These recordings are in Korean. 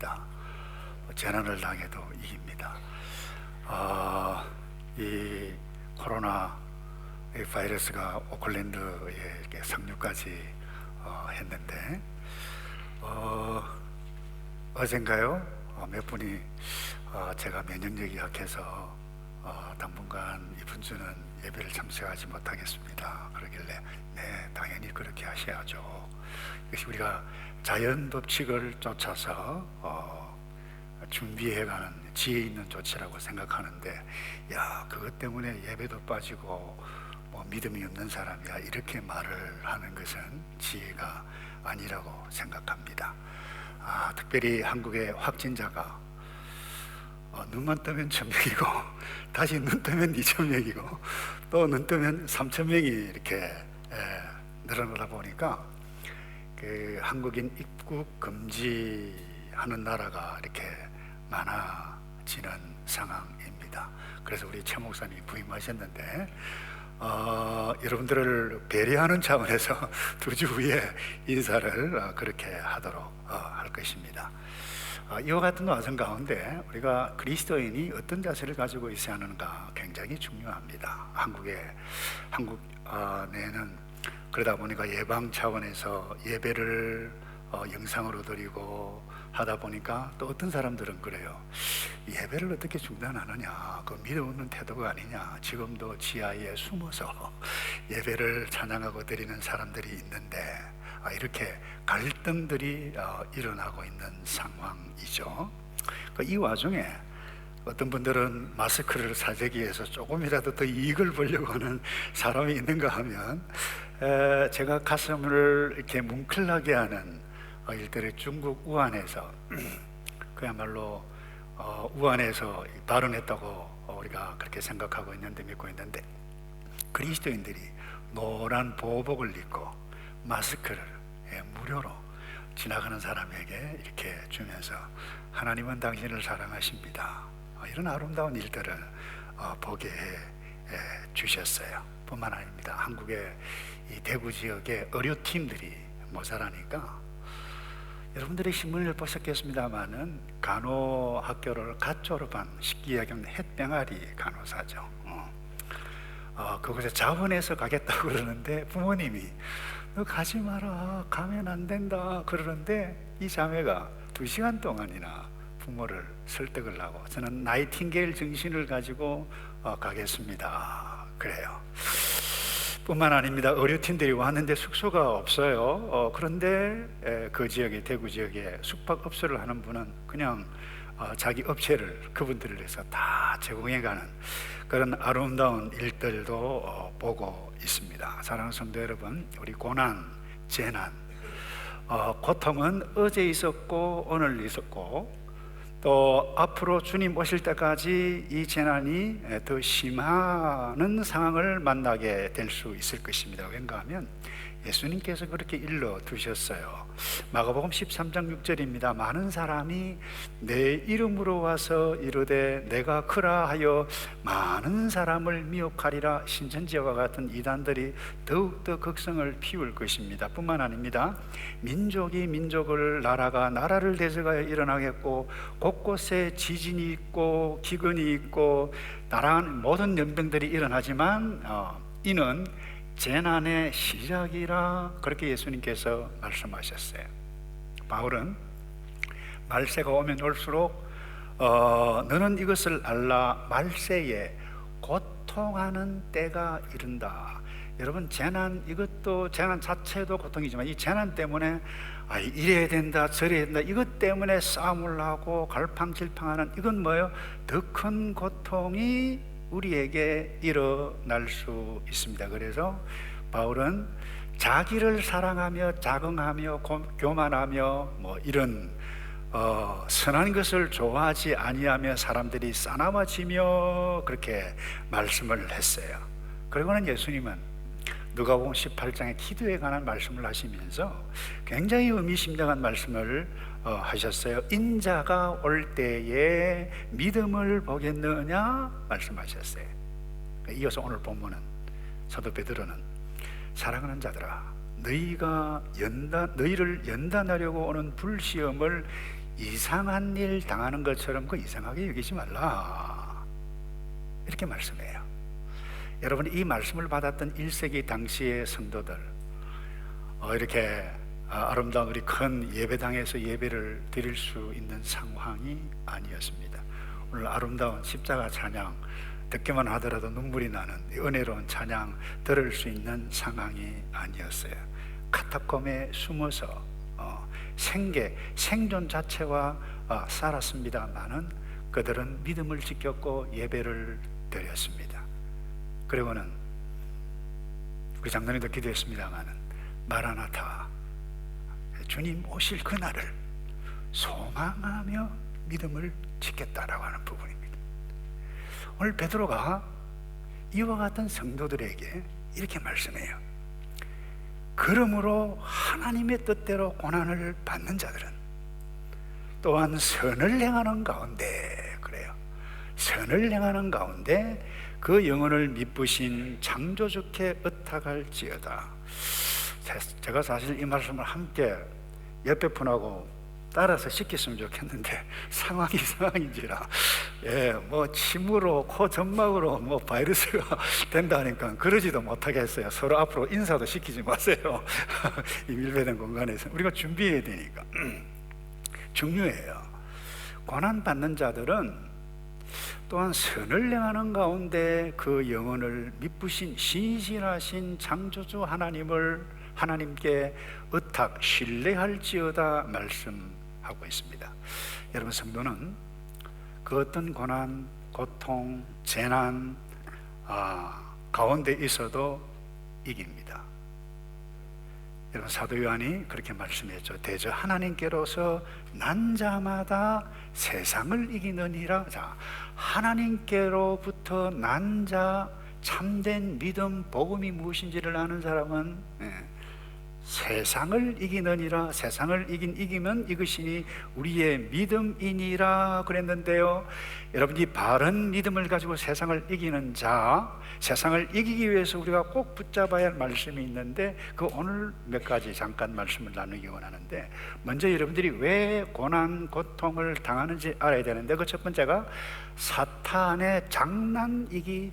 이깁니다. 재난을 당해도 이깁니다. 이 코로나 이 바이러스가 오클랜드에 이렇게 상륙까지 했는데 어젠가요? 몇 분이 제가 면역력이 약해서 당분간 이번 주는 예배를 참석하지 못하겠습니다. 그러길래 네, 당연히 그렇게 하셔야죠. 이것이 우리가 자연 법칙을 쫓아서 준비해가는 지혜 있는 조치라고 생각하는데, 야, 그것 때문에 예배도 빠지고 뭐 믿음이 없는 사람이야 이렇게 말을 하는 것은 지혜가 아니라고 생각합니다. 특별히 한국의 확진자가 눈만 뜨면 1,000명이고 다시 눈 뜨면 2,000명이고 또 눈 뜨면 3,000명이 이렇게 늘어나다 보니까 그 한국인 입국 금지하는 나라가 이렇게 많아지는 상황입니다. 그래서 우리 최 목사님이 부임하셨는데 여러분들을 배려하는 차원에서 2주 후에 인사를 그렇게 하도록 할 것입니다. 이와 같은 과정 가운데 우리가 그리스도인이 어떤 자세를 가지고 있어야 하는가 굉장히 중요합니다. 한국 내에는 그러다 보니까 예방 차원에서 예배를 영상으로 드리고 하다 보니까 또 어떤 사람들은 그래요. 예배를 어떻게 중단하느냐, 그 믿음 없는 태도가 아니냐. 지금도 지하에 숨어서 예배를 찬양하고 드리는 사람들이 있는데 이렇게 갈등들이 일어나고 있는 상황이죠. 이 와중에 어떤 분들은 마스크를 사재기 위해서 조금이라도 더 이익을 보려고 하는 사람이 있는가 하면 제가 가슴을 이렇게 뭉클하게 하는 일들의 중국 우한에서 그야말로 우한에서 발언했다고 우리가 그렇게 생각하고 있는데 믿고 있는데, 그리스도인들이 노란 보복을 입고 마스크를 무료로 지나가는 사람에게 이렇게 주면서 하나님은 당신을 사랑하십니다, 이런 아름다운 일들을 보게 해 주셨어요. 뿐만 아닙니다. 한국의 이 대구 지역의 의료팀들이 모자라니까, 여러분들이 신문을 보셨겠습니다마는 간호학교를 갓 졸업한 쉽게 이야기하면 햇병아리 간호사죠. 그곳에 자원해서 가겠다고 그러는데 부모님이 너 가지 마라, 가면 안 된다 그러는데 이 자매가 2시간 동안이나 부모를 설득을 하고 저는 나이팅게일 정신을 가지고 가겠습니다 그래요. 뿐만 아닙니다. 의료팀들이 왔는데 숙소가 없어요. 그런데 그 지역에, 대구 지역에 숙박업소를 하는 분은 그냥 자기 업체를 그분들을 위해서 다 제공해가는 그런 아름다운 일들도 보고 있습니다. 사랑하는 성도 여러분, 우리 고난, 재난, 고통은 어제 있었고 오늘 있었고 또 앞으로 주님 오실 때까지 이 재난이 더 심하는 상황을 만나게 될 수 있을 것입니다. 왠가 하면 예수님께서 그렇게 일러 두셨어요. 마가복음 13장 6절입니다. 많은 사람이 내 이름으로 와서 이르되 내가 그라 하여 많은 사람을 미혹하리라. 신천지와 같은 이단들이 더욱더 극성을 피울 것입니다. 뿐만 아닙니다. 민족이 민족을, 나라가 나라를 대적하여 일어나겠고 곳곳에 지진이 있고 기근이 있고 다양한 모든 연병들이 일어나지만 이는 재난의 시작이라, 그렇게 예수님께서 말씀하셨어요. 바울은 말세가 오면 올수록 너는 이것을 알라, 말세에 고통하는 때가 이른다. 여러분, 재난, 이것도 재난 자체도 고통이지만 이 재난 때문에 이래야 된다 저래야 된다 이것 때문에 싸움을 하고 갈팡질팡하는, 이건 뭐예요? 더 큰 고통이 우리에게 일어날 수 있습니다. 그래서 바울은 자기를 사랑하며 자긍하며 교만하며 뭐 이런 선한 것을 좋아하지 아니하며 사람들이 싸나워지며 그렇게 말씀을 했어요. 그리고는 예수님은 누가복음 18장의 기도에 관한 말씀을 하시면서 굉장히 의미심장한 말씀을 하셨어요. 인자가 올 때에 믿음을 보겠느냐 말씀하셨어요. 이어서 오늘 본문은 사도 베드로는 사랑하는 자들아, 너희를 연단하려고 오는 불시험을 이상한 일 당하는 것처럼 그 이상하게 여기지 말라, 이렇게 말씀해요. 여러분, 이 말씀을 받았던 1세기 당시의 성도들, 이렇게 아름다운 우리 큰 예배당에서 예배를 드릴 수 있는 상황이 아니었습니다. 오늘 아름다운 십자가 찬양 듣기만 하더라도 눈물이 나는 은혜로운 찬양 들을 수 있는 상황이 아니었어요. 카타콤에 숨어서 생존 자체와 살았습니다마는 그들은 믿음을 지켰고 예배를 드렸습니다. 그리고는 우리 장로님도 기도했습니다마는 마라나타, 주님 오실 그날을 소망하며 믿음을 지켰다라고 하는 부분입니다. 오늘 베드로가 이와 같은 성도들에게 이렇게 말씀해요. 그러므로 하나님의 뜻대로 고난을 받는 자들은 또한 선을 행하는 가운데, 그래요, 선을 행하는 가운데 그 영혼을 미쁘신 창조주께 의탁할지어다. 제가 사실 이 말씀을 함께 옆에 분하고 따라서 시켰으면 좋겠는데 상황이 상황인지라, 침으로 코 점막으로 바이러스가 된다니까 그러지도 못하겠어요. 서로 앞으로 인사도 시키지 마세요. 이 밀배된 공간에서 우리가 준비해야 되니까. 중요해요. 고난받는 자들은 또한 선을 행하는 가운데 그 영혼을 미쁘신 신실하신 창조주 하나님께 의탁 신뢰할지어다 말씀하고 있습니다. 여러분, 성도는 그 어떤 고난, 고통, 재난 가운데 있어도 이깁니다. 여러분, 사도 요한이 그렇게 말씀했죠. 대저 하나님께로서 난 자마다 세상을 이기느니라. 자, 하나님께로부터 난 자, 참된 믿음, 복음이 무엇인지를 아는 사람은 세상을 이기느니라. 세상을 이기면 이것이니 우리의 믿음이니라 그랬는데요. 여러분, 이 바른 믿음을 가지고 세상을 이기는 자, 세상을 이기기 위해서 우리가 꼭 붙잡아야 할 말씀이 있는데, 그 오늘 몇 가지 잠깐 말씀을 나누기 원하는데, 먼저 여러분들이 왜 고난, 고통을 당하는지 알아야 되는데, 그 첫 번째가 사탄의 장난이기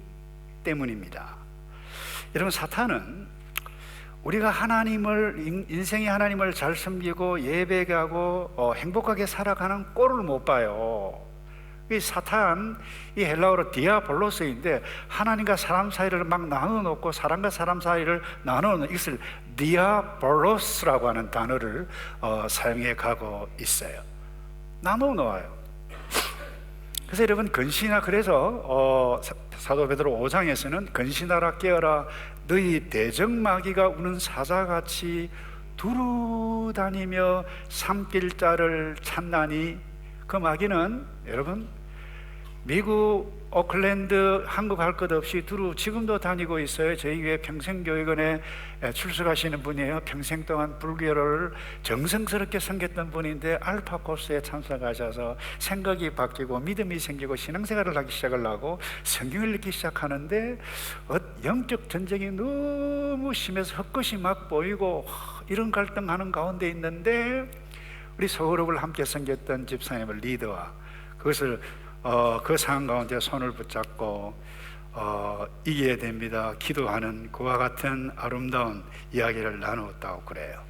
때문입니다. 여러분, 사탄은 우리가 인생의 하나님을 잘 섬기고 예배하고 행복하게 살아가는 꼴을 못 봐요. 이 사탄, 이 헬라어로 디아볼로스인데, 하나님과 사람 사이를 막 나눠놓고 사람과 사람 사이를 나눠놓는 이것을 디아볼로스라고 하는 단어를 사용해 가고 있어요. 나눠놓아요. 그래서 여러분, 근신하, 그래서 사도 베드로 5장에서는 근신하라 깨어라, 너희 대적마귀가 우는 사자같이 두루 다니며 삼킬 자를 찾나니. 그 마귀는 여러분, 미국 오클랜드 한국 할 것 없이 두루 지금도 다니고 있어요. 저희 교회 평생교육원에 출석하시는 분이에요. 평생 동안 불교를 정성스럽게 섬겼던 분인데 알파 코스에 참석하셔서 생각이 바뀌고 믿음이 생기고 신앙생활을 하기 시작을 하고 성경을 읽기 시작하는데 영적 전쟁이 너무 심해서 헛것이 막 보이고 이런 갈등하는 가운데 있는데, 우리 서울업을 함께 섬겼던 집사님을 리더와 그것을 그 상황 가운데 손을 붙잡고 이겨야 됩니다, 기도하는 그와 같은 아름다운 이야기를 나누었다고 그래요.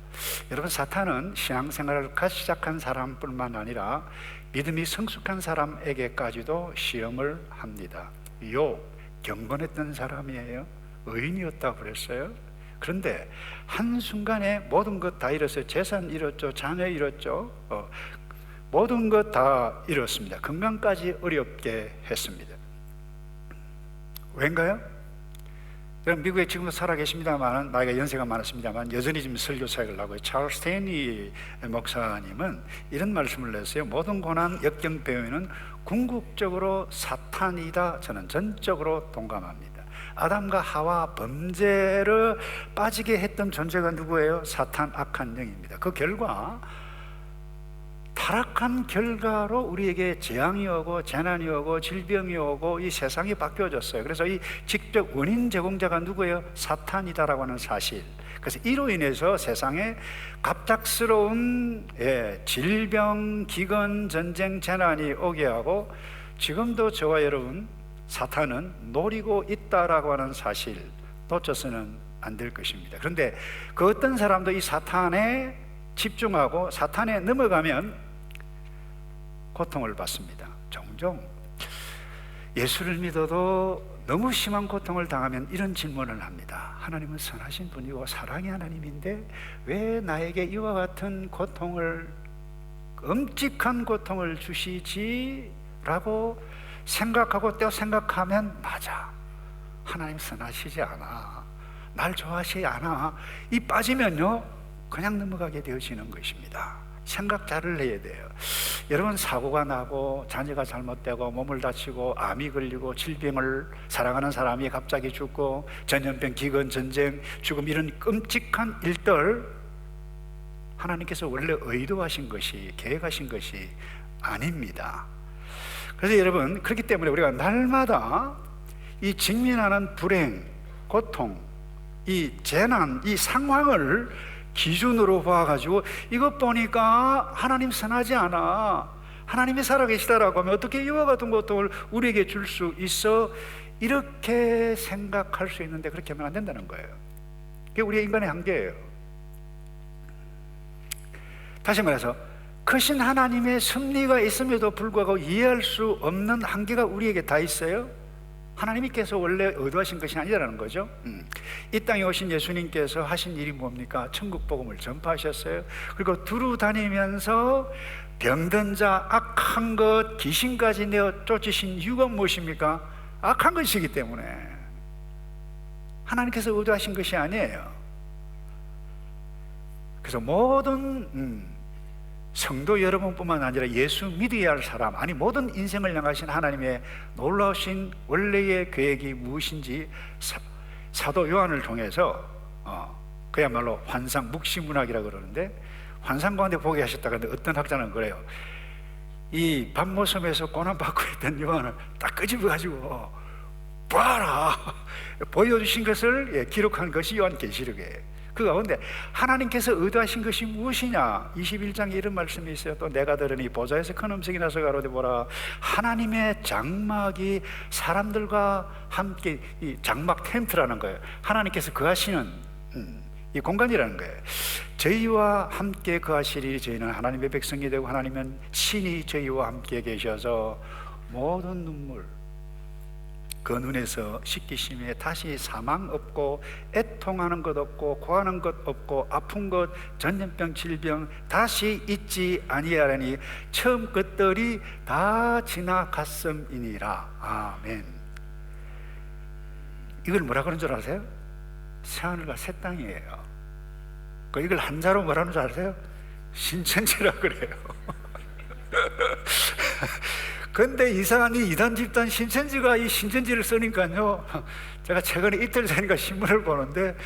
여러분, 사탄은 신앙생활을 시작한 사람뿐만 아니라 믿음이 성숙한 사람에게까지도 시험을 합니다. 욥, 경건했던 사람이에요. 의인이었다고 그랬어요. 그런데 한순간에 모든 것 다 잃었어요. 재산 잃었죠, 자녀 잃었죠, 모든 것 다 잃었습니다. 건강까지 어렵게 했습니다. 왜인가요? 여러분, 미국에 지금도 살아 계십니다만, 나이가 연세가 많았습니다만 여전히 지금 설교 사역을 하고, 찰스 스탠리 목사님은 이런 말씀을 냈어요. 모든 고난, 역경 배후에는 궁극적으로 사탄이다. 저는 전적으로 동감합니다. 아담과 하와 범죄를 빠지게 했던 존재가 누구예요? 사탄, 악한 영입니다. 그 결과, 타락한 결과로 우리에게 재앙이 오고 재난이 오고 질병이 오고 이 세상이 바뀌어졌어요. 그래서 이 직접 원인 제공자가 누구예요? 사탄이다라고 하는 사실, 그래서 이로 인해서 세상에 갑작스러운 질병, 기근, 전쟁, 재난이 오게 하고 지금도 저와 여러분 사탄은 노리고 있다라고 하는 사실 놓쳐서는 안 될 것입니다. 그런데 그 어떤 사람도 이 사탄에 집중하고 사탄에 넘어가면 고통을 받습니다. 종종 예수를 믿어도 너무 심한 고통을 당하면 이런 질문을 합니다. 하나님은 선하신 분이고 사랑의 하나님인데 왜 나에게 이와 같은 고통을, 엄직한 고통을 주시지? 라고 생각하고 또 생각하면 맞아, 하나님 선하시지 않아, 날 좋아하시지 않아, 이 빠지면요 그냥 넘어가게 되어지는 것입니다. 생각 잘을 해야 돼요. 여러분, 사고가 나고 자녀가 잘못되고 몸을 다치고 암이 걸리고 질병을 사랑하는 사람이 갑자기 죽고 전염병, 기근, 전쟁, 죽음, 이런 끔찍한 일들 하나님께서 원래 의도하신 것이, 계획하신 것이 아닙니다. 그래서 여러분, 그렇기 때문에 우리가 날마다 이 직면하는 불행, 고통, 이 재난, 이 상황을 기준으로 봐가지고 이것 보니까 하나님 선하지 않아, 하나님이 살아계시다라고 하면 어떻게 이와 같은 고통을 우리에게 줄 수 있어? 이렇게 생각할 수 있는데 그렇게 하면 안 된다는 거예요. 그게 우리의 인간의 한계예요. 다시 말해서 크신 하나님의 섭리가 있음에도 불구하고 이해할 수 없는 한계가 우리에게 다 있어요. 하나님께서 원래 의도하신 것이 아니라는 거죠. 이 땅에 오신 예수님께서 하신 일이 뭡니까? 천국 복음을 전파하셨어요. 그리고 두루 다니면서 병든 자, 악한 것, 귀신까지 내어 쫓으신 이유가 무엇입니까? 악한 것이기 때문에. 하나님께서 의도하신 것이 아니에요. 그래서 모든 성도 여러분뿐만 아니라 예수 믿어야 할 사람, 아니 모든 인생을 향하신 하나님의 놀라우신 원래의 계획이 무엇인지 사도 요한을 통해서 그야말로 환상, 묵시문학이라고 그러는데, 환상 가운데 보게 하셨다. 그런데 어떤 학자는 그래요. 이 밤모섬에서 고난받고 있던 요한을 딱 끄집어가지고 봐라 보여주신 것을 기록한 것이 요한계시록이에요. 그 가운데 하나님께서 의도하신 것이 무엇이냐? 21장에 이런 말씀이 있어요. 또 내가 들으니 보좌에서 큰 음성이 나서 가로되 보라, 하나님의 장막이 사람들과 함께, 이 장막 텐트라는 거예요. 하나님께서 거하시는 이 공간이라는 거예요. 저희와 함께 거하시리. 저희는 하나님의 백성이 되고 하나님은 친히 저희와 함께 계셔서 모든 눈물 그 눈에서 씻기심에 다시 사망 없고 애통하는 것 없고 고하는 것 없고 아픈 것, 전염병, 질병 다시 있지 아니하리니 처음 것들이 다 지나갔음이니라. 아멘. 이걸 뭐라 그런 줄 아세요? 새하늘과 새 땅이에요. 이걸 한자로 뭐라는 줄 아세요? 신천지라 그래요. 근데 이상한 이 이단 집단 신천지가 이 신천지를 쓰니까요, 제가 최근에 이틀 전인가 신문을 보는데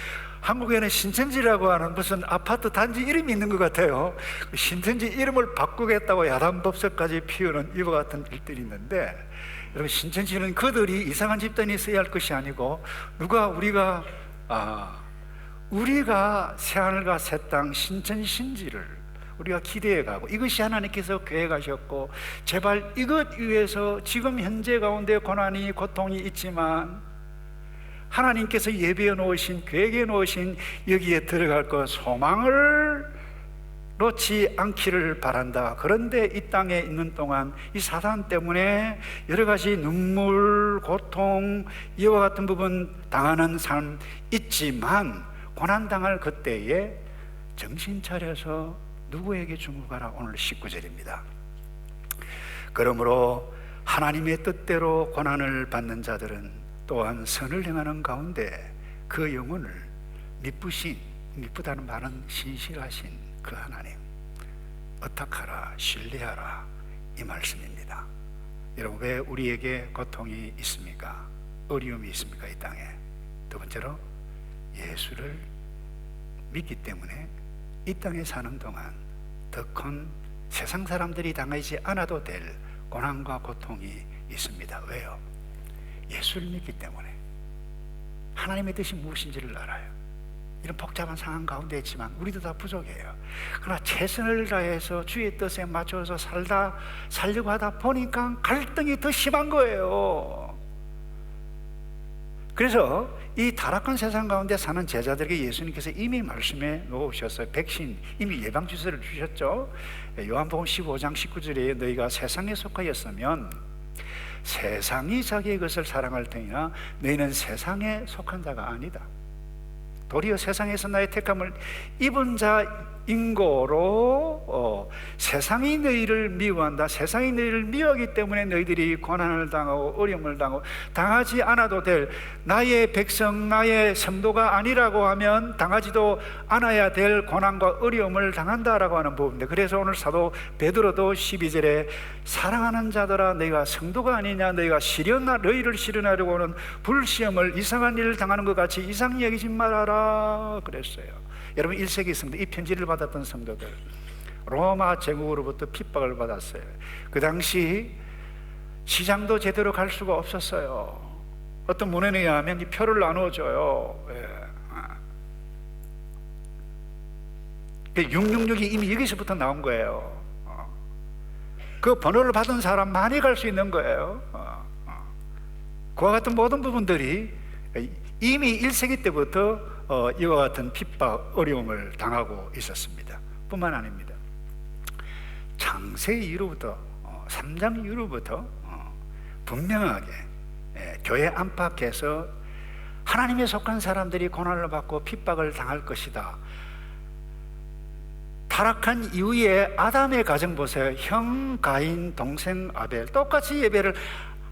한국에는 신천지라고 하는 무슨 아파트 단지 이름이 있는 것 같아요. 신천지 이름을 바꾸겠다고 야단법석까지 피우는 이와 같은 일들이 있는데, 여러분, 신천지는 그들이 이상한 집단이 써야 할 것이 아니고 우리가 새하늘과 새 땅 신천신지를 우리가 기대해가고, 이것이 하나님께서 계획하셨고, 제발 이것 위해서 지금 현재 가운데 고난이, 고통이 있지만 하나님께서 예비해 놓으신, 계획해 놓으신 여기에 들어갈 것 소망을 놓지 않기를 바란다. 그런데 이 땅에 있는 동안 이 사단 때문에 여러 가지 눈물, 고통, 이와 같은 부분 당하는 삶 있지만, 고난당할 그때에 정신 차려서 누구에게 주목하라. 오늘 19절입니다. 그러므로 하나님의 뜻대로 고난을 받는 자들은 또한 선을 행하는 가운데 그 영혼을 미쁘다는 말은 신실하신 그 하나님 어떡하라, 신뢰하라, 이 말씀입니다. 여러분, 왜 우리에게 고통이 있습니까? 어려움이 있습니까? 이 땅에. 두 번째로 예수를 믿기 때문에 이 땅에 사는 동안 더 큰 세상 사람들이 당하지 않아도 될 고난과 고통이 있습니다. 왜요? 예수를 믿기 때문에. 하나님의 뜻이 무엇인지를 알아요. 이런 복잡한 상황 가운데 있지만 우리도 다 부족해요. 그러나 최선을 다해서 주의 뜻에 맞춰서 살려고 하다 보니까 갈등이 더 심한 거예요. 그래서 이 타락한 세상 가운데 사는 제자들에게 예수님께서 이미 말씀해 놓으셨어요. 백신, 이미 예방 주사를 주셨죠. 요한복음 15장 19절에 너희가 세상에 속하였으면 세상이 자기의 것을 사랑할 테니나 너희는 세상에 속한 자가 아니다. 도리어 세상에서 나의 택함을 입은 자인 거로 세상이 너희를 미워한다. 세상이 너희를 미워하기 때문에 너희들이 고난을 당하고 어려움을 당하지 않아도 될 나의 백성, 나의 성도가 아니라고 하면 당하지도 않아야 될 고난과 어려움을 당한다라고 하는 부분인데, 그래서 오늘 사도 베드로도 12절에 사랑하는 자들아 너희가 성도가 아니냐, 너희가 너희를 시련하려고 하는 불시험을 이상한 일을 당하는 것 같이 이상히 여기지 말아라 그랬어요. 여러분 1세기 성도, 이 편지를 받았던 성도들 로마 제국으로부터 핍박을 받았어요. 그 당시 시장도 제대로 갈 수가 없었어요. 어떤 문헌에 의하면 이 표를 나눠줘요. 666이 이미 여기서부터 나온 거예요. 그 번호를 받은 사람 많이 갈 수 있는 거예요. 그와 같은 모든 부분들이 이미 1세기 때부터 이와 같은 핍박, 어려움을 당하고 있었습니다. 뿐만 아닙니다. 창세 이후로부터 3장 이후로부터 분명하게 교회 안팎에서 하나님에 속한 사람들이 고난을 받고 핍박을 당할 것이다. 타락한 이후에 아담의 가정 보세요. 형 가인, 동생 아벨, 똑같이 예배를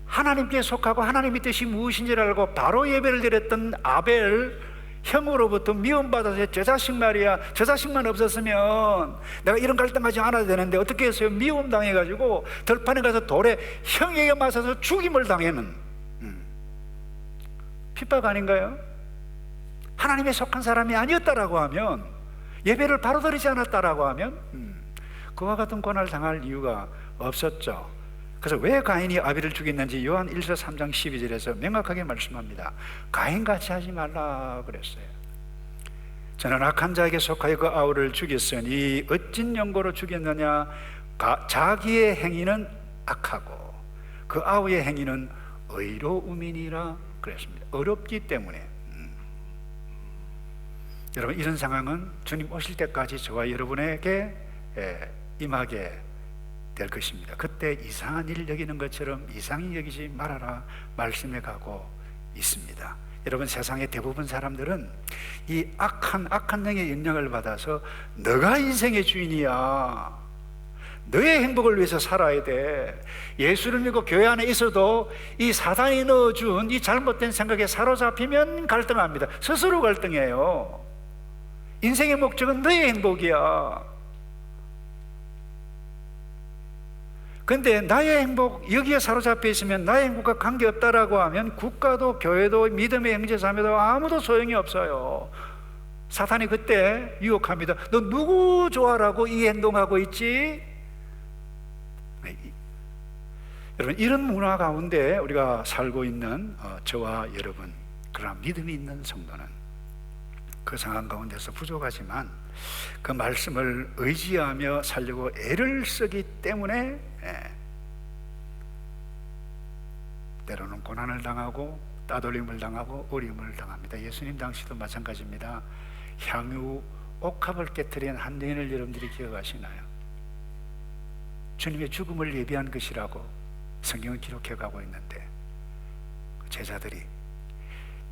하나님께 속하고 하나님의 뜻이 무엇인지를 알고 바로 예배를 드렸던 아벨 형으로부터 미움받아서 저 자식 말이야, 저 자식만 없었으면 내가 이런 갈등하지 않아도 되는데 어떻게 했어요? 미움당해가지고 들판에 가서 돌에 형에게 맞아서 죽임을 당하는 핍박 아닌가요? 하나님에 속한 사람이 아니었다라고 하면, 예배를 바로 드리지 않았다라고 하면 그와 같은 고난을 당할 이유가 없었죠. 그래서 왜 가인이 아벨을 죽였는지 요한 1서 3장 12절에서 명확하게 말씀합니다. 가인같이 하지 말라 그랬어요. 저는 악한 자에게 속하여 그 아우를 죽였으니 어찐 연고로 죽였느냐. 자기의 행위는 악하고 그 아우의 행위는 의로움이니라 그랬습니다. 어렵기 때문에. 여러분, 이런 상황은 주님 오실 때까지 저와 여러분에게 임하게 될 것입니다. 그때 이상한 일을 여기는 것처럼 이상히 여기지 말아라 말씀해 가고 있습니다. 여러분, 세상의 대부분 사람들은 이 악한 영의 영향을 받아서 너가 인생의 주인이야, 너의 행복을 위해서 살아야 돼. 예수를 믿고 교회 안에 있어도 이 사단이 넣어준 이 잘못된 생각에 사로잡히면 갈등합니다. 스스로 갈등해요. 인생의 목적은 너의 행복이야. 근데 나의 행복, 여기에 사로잡혀 있으면 나의 행복과 관계없다라고 하면 국가도 교회도 믿음의 형제자매도 아무도 소용이 없어요. 사탄이 그때 유혹합니다. 너 누구 좋아라고 이 행동하고 있지? 여러분, 이런 문화 가운데 우리가 살고 있는 저와 여러분, 그러나 믿음이 있는 성도는 그 상황 가운데서 부족하지만 그 말씀을 의지하며 살려고 애를 쓰기 때문에 때로는 고난을 당하고 따돌림을 당하고 어려움을 당합니다. 예수님 당시도 마찬가지입니다. 향유 옥합을 깨뜨린 한 여인을 여러분들이 기억하시나요? 주님의 죽음을 예비한 것이라고 성경은 기록해 가고 있는데 제자들이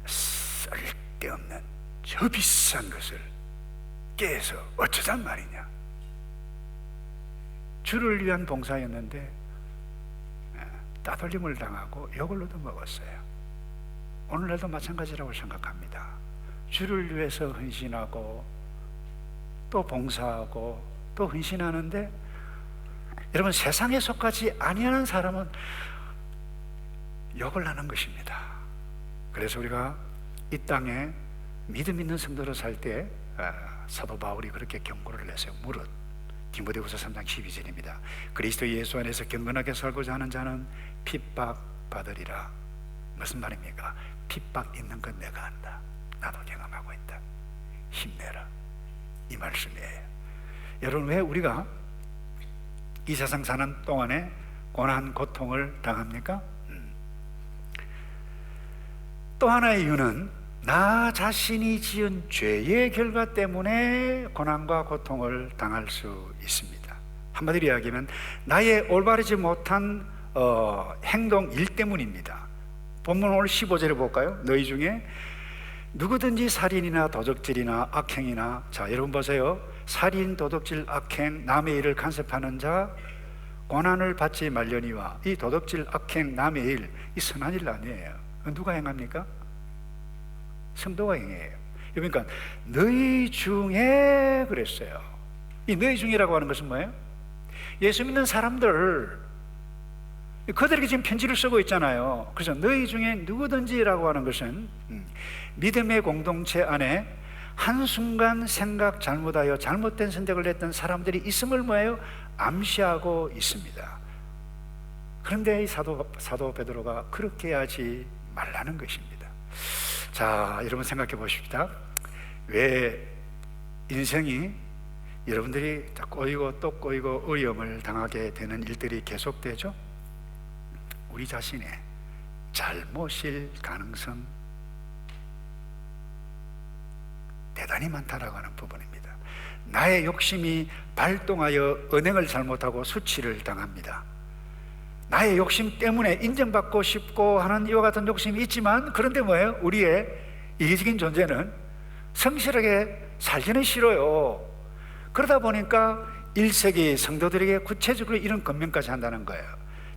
쓸데없는 저 비싼 것을 깨서 어쩌잔 말이냐. 주를 위한 봉사였는데 따돌림을 당하고 욕을 얻어먹었어요. 오늘날도 마찬가지라고 생각합니다. 주를 위해서 헌신하고 또 봉사하고 또 헌신하는데, 여러분, 세상에 속하지 아니하는 사람은 욕을 하는 것입니다. 그래서 우리가 이 땅에 믿음 있는 성도로 살 때 사도 바울이 그렇게 경고를 했어요. 무릇 디모데후서 3장 12절입니다. 그리스도 예수 안에서 경건하게 살고자 하는 자는 핍박 받으리라. 무슨 말입니까? 핍박 있는 건 내가 안다. 나도 경험하고 있다. 힘내라, 이 말씀이에요. 여러분, 왜 우리가 이 세상 사는 동안에 고난, 고통을 당합니까? 또 하나의 이유는 나 자신이 지은 죄의 결과 때문에 고난과 고통을 당할 수 있습니다. 한마디로 이야기하면 나의 올바르지 못한 행동, 일 때문입니다. 본문 오늘 15절에 볼까요? 너희 중에 누구든지 살인이나 도적질이나 악행이나, 자 여러분 보세요. 살인, 도둑질, 악행, 남의 일을 간섭하는 자 고난을 받지 말려니와. 이 도둑질, 악행, 남의 일, 이 선한 일 아니에요. 누가 행합니까? 성도가 행해요. 그러니까 너희 중에 그랬어요. 이 너희 중이라고 하는 것은 뭐예요? 예수 믿는 사람들, 그들에게 지금 편지를 쓰고 있잖아요. 그래서 너희 중에 누구든지라고 하는 것은 믿음의 공동체 안에 한순간 생각 잘못하여 잘못된 선택을 했던 사람들이 있음을 뭐예요? 암시하고 있습니다. 그런데 이 사도 베드로가 그렇게 하지 말라는 것입니다. 자, 여러분 생각해 보십시다. 왜 인생이 여러분들이 꼬이고 또 꼬이고 어려움을 당하게 되는 일들이 계속되죠? 우리 자신의 잘못일 가능성 대단히 많다라고 하는 부분입니다. 나의 욕심이 발동하여 언행을 잘못하고 수치를 당합니다. 나의 욕심 때문에 인정받고 싶고 하는 이와 같은 욕심이 있지만, 그런데 뭐예요? 우리의 이기적인 존재는 성실하게 살기는 싫어요. 그러다 보니까 1세기 성도들에게 구체적으로 이런 권면까지 한다는 거예요.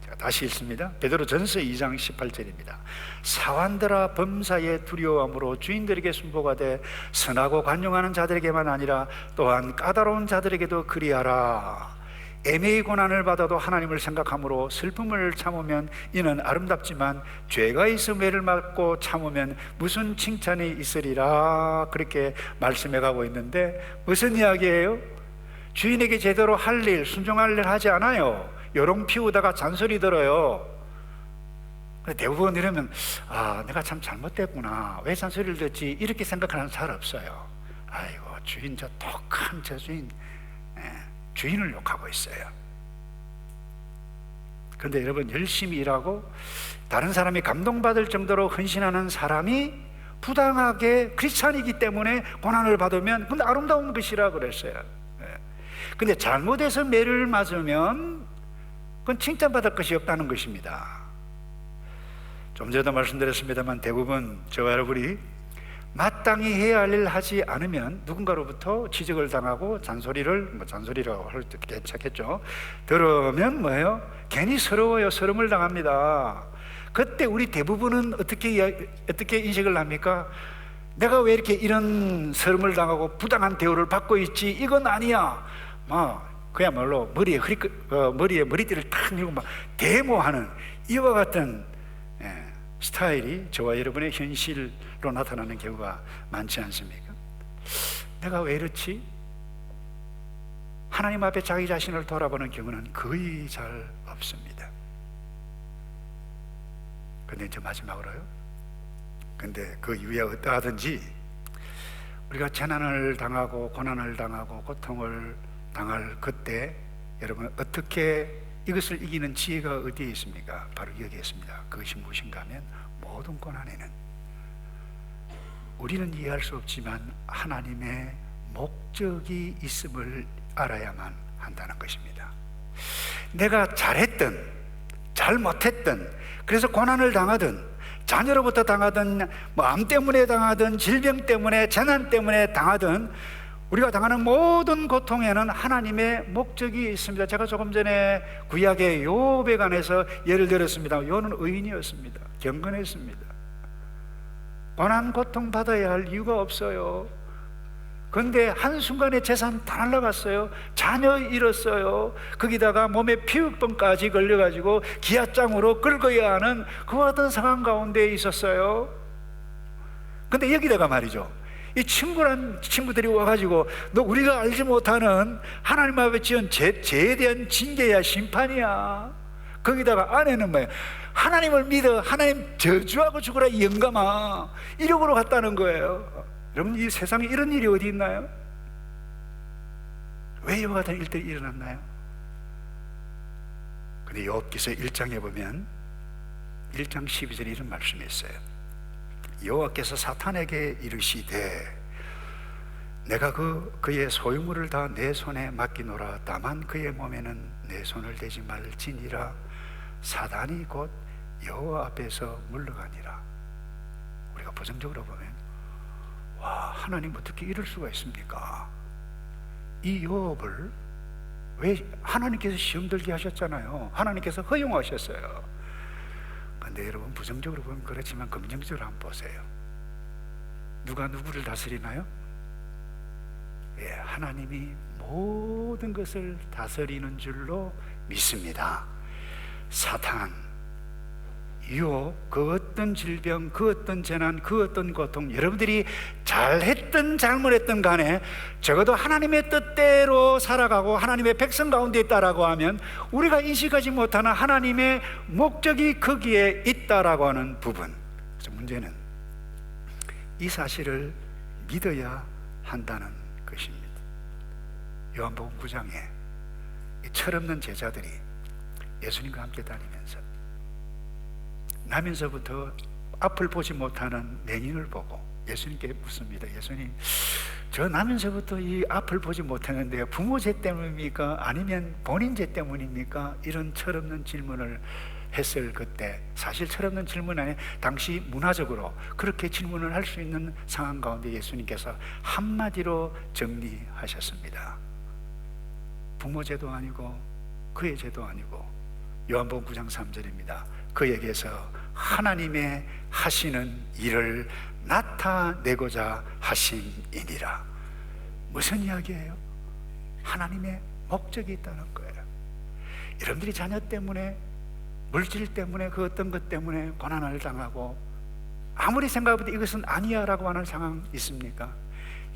제가 다시 읽습니다. 베드로전서 2장 18절입니다. 사환들아, 범사에 두려움으로 주인들에게 순복하되 선하고 관용하는 자들에게만 아니라 또한 까다로운 자들에게도 그리하라. 애매히 고난을 받아도 하나님을 생각함으로 슬픔을 참으면 이는 아름답지만 죄가 있어 매를 맞고 참으면 무슨 칭찬이 있으리라. 그렇게 말씀해 가고 있는데, 무슨 이야기예요? 주인에게 제대로 할 일, 순종할 일 하지 않아요. 요롱 피우다가 잔소리 들어요. 대부분 이러면 내가 참 잘못됐구나, 왜 잔소리를 듣지, 이렇게 생각하는 사람 없어요. 아이고, 주인, 저 독한 저 주인, 주인을 욕하고 있어요. 그런데 여러분, 열심히 일하고 다른 사람이 감동받을 정도로 헌신하는 사람이 부당하게 크리스찬이기 때문에 고난을 받으면 그건 아름다운 것이라 그랬어요. 근데 잘못해서 매를 맞으면 그건 칭찬받을 것이 없다는 것입니다. 좀 전에도 말씀드렸습니다만 대부분 저와 여러분이 마땅히 해야 할 일을 하지 않으면 누군가로부터 지적을 당하고 잔소리라고 할 때 괜찮겠죠. 들으면 뭐예요? 괜히 서러워요. 서름을 당합니다. 그때 우리 대부분은 어떻게 인식을 합니까? 내가 왜 이렇게 이런 서름을 당하고 부당한 대우를 받고 있지? 이건 아니야. 그야말로 머리에 머리띠를 탁 밀고 막 데모하는 이와 같은 스타일이 저와 여러분의 현실로 나타나는 경우가 많지 않습니까? 내가 왜 이렇지? 하나님 앞에 자기 자신을 돌아보는 경우는 거의 잘 없습니다. 근데 이제 마지막으로요. 근데 그 이후에 어떠하든지 우리가 재난을 당하고 고난을 당하고 고통을 당할 그때 여러분 어떻게 이것을 이기는 지혜가 어디에 있습니까? 바로 여기에 있습니다. 그것이 무엇인가 하면 모든 고난에는 우리는 이해할 수 없지만 하나님의 목적이 있음을 알아야만 한다는 것입니다. 내가 잘했든 잘못했든, 그래서 고난을 당하든 자녀로부터 당하든 암 때문에 당하든 질병 때문에 재난 때문에 당하든 우리가 당하는 모든 고통에는 하나님의 목적이 있습니다. 제가 조금 전에 구약의 욥에 관해서 예를 들었습니다. 욥은 의인이었습니다. 경건했습니다. 고난 고통 받아야 할 이유가 없어요. 그런데 한순간에 재산 다 날라갔어요. 자녀 잃었어요. 거기다가 몸에 피부병까지 걸려가지고 기아장으로 긁어야 하는 그와 같은 상황 가운데 있었어요. 근데 여기다가 말이죠, 이 친구들이 와가지고 너 우리가 알지 못하는 하나님 앞에 지은 죄에 대한 징계야, 심판이야. 거기다가 아내는 뭐예요? 하나님을 믿어, 하나님 저주하고 죽으라 이 영감아, 이러고로 갔다는 거예요. 여러분, 이 세상에 이런 일이 어디 있나요? 왜 이와 같은 일들이 일어났나요? 근데 욥기서 1장에 보면 1장 12절에 이런 말씀이 있어요. 여호와께서 사탄에게 이르시되 내가 그의 소유물을 다 내 손에 맡기노라. 다만 그의 몸에는 내 손을 대지 말지니라. 사단이 곧 여호와 앞에서 물러가니라. 우리가 부정적으로 보면, 와, 하나님 어떻게 이럴 수가 있습니까? 이 욥을 왜 하나님께서 시험 들게 하셨잖아요. 하나님께서 허용하셨어요. 근데 여러분, 부정적으로 보면 그렇지만 긍정적으로 한번 보세요. 누가 누구를 다스리나요? 예, 하나님이 모든 것을 다스리는 줄로 믿습니다. 사탄, 유혹, 그 어떤 질병, 그 어떤 재난, 그 어떤 고통, 여러분들이 잘했든 잘못했든 간에 적어도 하나님의 뜻대로 살아가고 하나님의 백성 가운데 있다라고 하면 우리가 인식하지 못하는 하나님의 목적이 거기에 있다라고 하는 부분. 그래서 문제는 이 사실을 믿어야 한다는 것입니다. 요한복음 9장에 이 철없는 제자들이 예수님과 함께 다니면서 나면서부터 앞을 보지 못하는 맹인을 보고 예수님께 묻습니다. 예수님, 저 나면서부터 이 앞을 보지 못하는데 부모 죄 때문입니까? 아니면 본인 죄 때문입니까? 이런 철없는 질문을 했을 그때, 사실 철없는 질문 안에 당시 문화적으로 그렇게 질문을 할 수 있는 상황 가운데 예수님께서 한마디로 정리하셨습니다. 부모 죄도 아니고 그의 죄도 아니고, 요한복음 9장 3절입니다. 그에게서 하나님의 하시는 일을 나타내고자 하심이니라. 무슨 이야기예요? 하나님의 목적이 있다는 거예요. 여러분들이 자녀 때문에, 물질 때문에, 그 어떤 것 때문에 고난을 당하고 아무리 생각해도 이것은 아니야 라고 하는 상황 있습니까?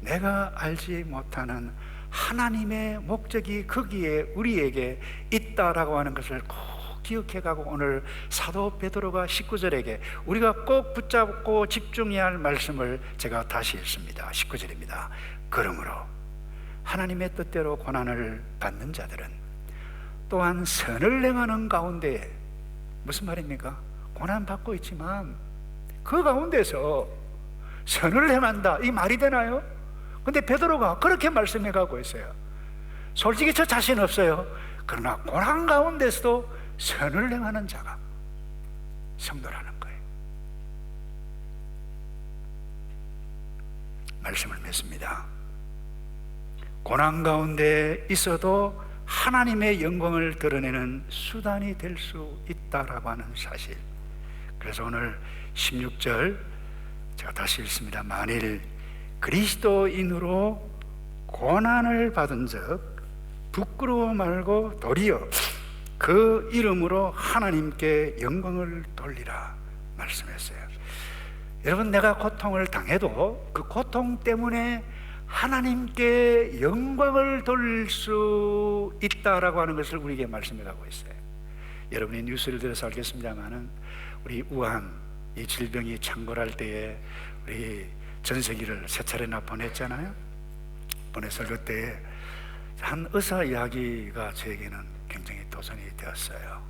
내가 알지 못하는 하나님의 목적이 거기에 우리에게 있다라고 하는 것을 꼭 기억해가고, 오늘 사도 베드로가 19절에게 우리가 꼭 붙잡고 집중해야 할 말씀을 제가 다시 읽습니다. 19절입니다. 그러므로 하나님의 뜻대로 고난을 받는 자들은 또한 선을 행하는 가운데, 무슨 말입니까? 고난받고 있지만 그 가운데서 선을 행한다, 이 말이 되나요? 근데 베드로가 그렇게 말씀해 가고 있어요. 솔직히 저 자신 없어요. 그러나 고난 가운데서도 선을 행하는 자가 성도라는 거예요. 말씀을 맺습니다. 고난 가운데 있어도 하나님의 영광을 드러내는 수단이 될 수 있다라고 하는 사실. 그래서 오늘 16절 제가 다시 읽습니다. 만일 그리스도인으로 고난을 받은 적 부끄러워 말고 도리어 그 이름으로 하나님께 영광을 돌리라 말씀했어요. 여러분, 내가 고통을 당해도 그 고통 때문에 하나님께 영광을 돌릴 수 있다라고 하는 것을 우리에게 말씀해 가고 있어요. 여러분이 뉴스를 들어서 알겠습니다만은 우리 우한 이 질병이 창궐할 때에 우리 전세기를 세 차례나 보냈잖아요. 보냈을 그때 한 의사 이야기가 저에게는 굉장히 도전이 되었어요.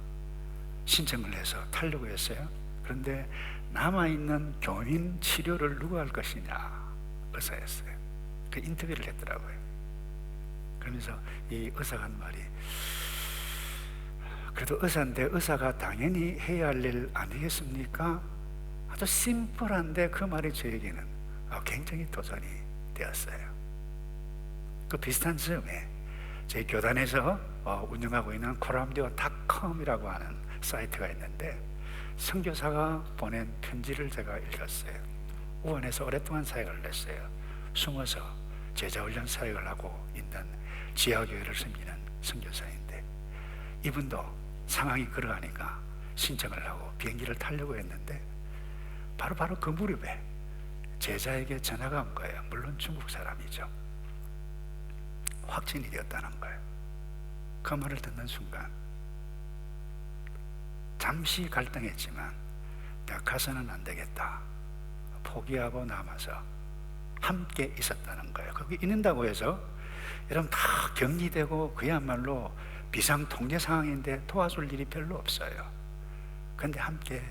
신청을 해서 타려고 했어요. 그런데 남아있는 교민 치료를 누가 할 것이냐, 의사였어요. 그 인터뷰를 했더라고요. 그러면서 이 의사가 한 말이, 그래도 의사인데 의사가 당연히 해야 할 일 아니겠습니까? 아주 심플한데 그 말이 저에게는 굉장히 도전이 되었어요. 그 비슷한 즈음에 저희 교단에서 운영하고 있는 coramdeo.com이라고 하는 사이트가 있는데, 선교사가 보낸 편지를 제가 읽었어요. 우원에서 오랫동안 사역을 했어요. 숨어서 제자훈련 사역을 하고 있는 지하교회를 섬기는 선교사인데, 이분도 상황이 그러하니까 신청을 하고 비행기를 타려고 했는데 바로 그 무렵에 제자에게 전화가 온 거예요. 물론 중국 사람이죠. 확진이 되었다는 거예요. 그 말을 듣는 순간 잠시 갈등했지만 내가 가서는 안 되겠다, 포기하고 남아서 함께 있었다는 거예요. 거기 있는다고 해서 여러분 다 격리되고 그야말로 비상통제 상황인데 도와줄 일이 별로 없어요. 그런데 함께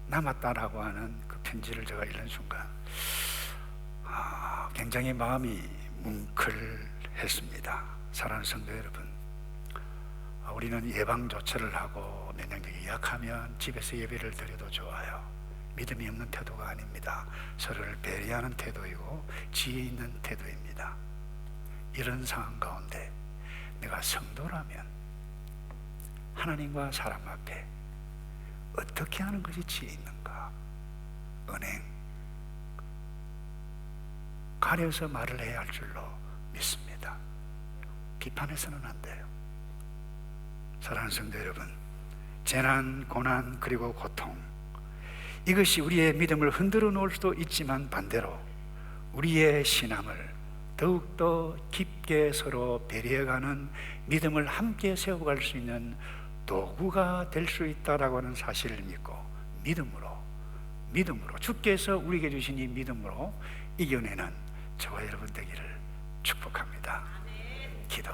남았다라고 하는 그 편지를 제가 읽는 순간 굉장히 마음이 뭉클했습니다. 사랑하는 성도 여러분, 우리는 예방조처를 하고 면역력이 약하면 집에서 예배를 드려도 좋아요. 믿음이 없는 태도가 아닙니다. 서로를 배려하는 태도이고 지혜 있는 태도입니다. 이런 상황 가운데 내가 성도라면 하나님과 사람 앞에 어떻게 하는 것이 지혜 있는가? 은행 가려서 말을 해야 할 줄로 믿습니다. 비판해서는 안 돼요. 사랑하는 성도 여러분, 재난, 고난, 그리고 고통, 이것이 우리의 믿음을 흔들어 놓을 수도 있지만 반대로 우리의 신앙을 더욱더 깊게 서로 배려해가는 믿음을 함께 세워갈 수 있는 도구가 될 수 있다라고 하는 사실을 믿고 믿음으로 주께서 우리에게 주신 이 믿음으로 이겨내는 저와 여러분 되기를 축복합니다. 기도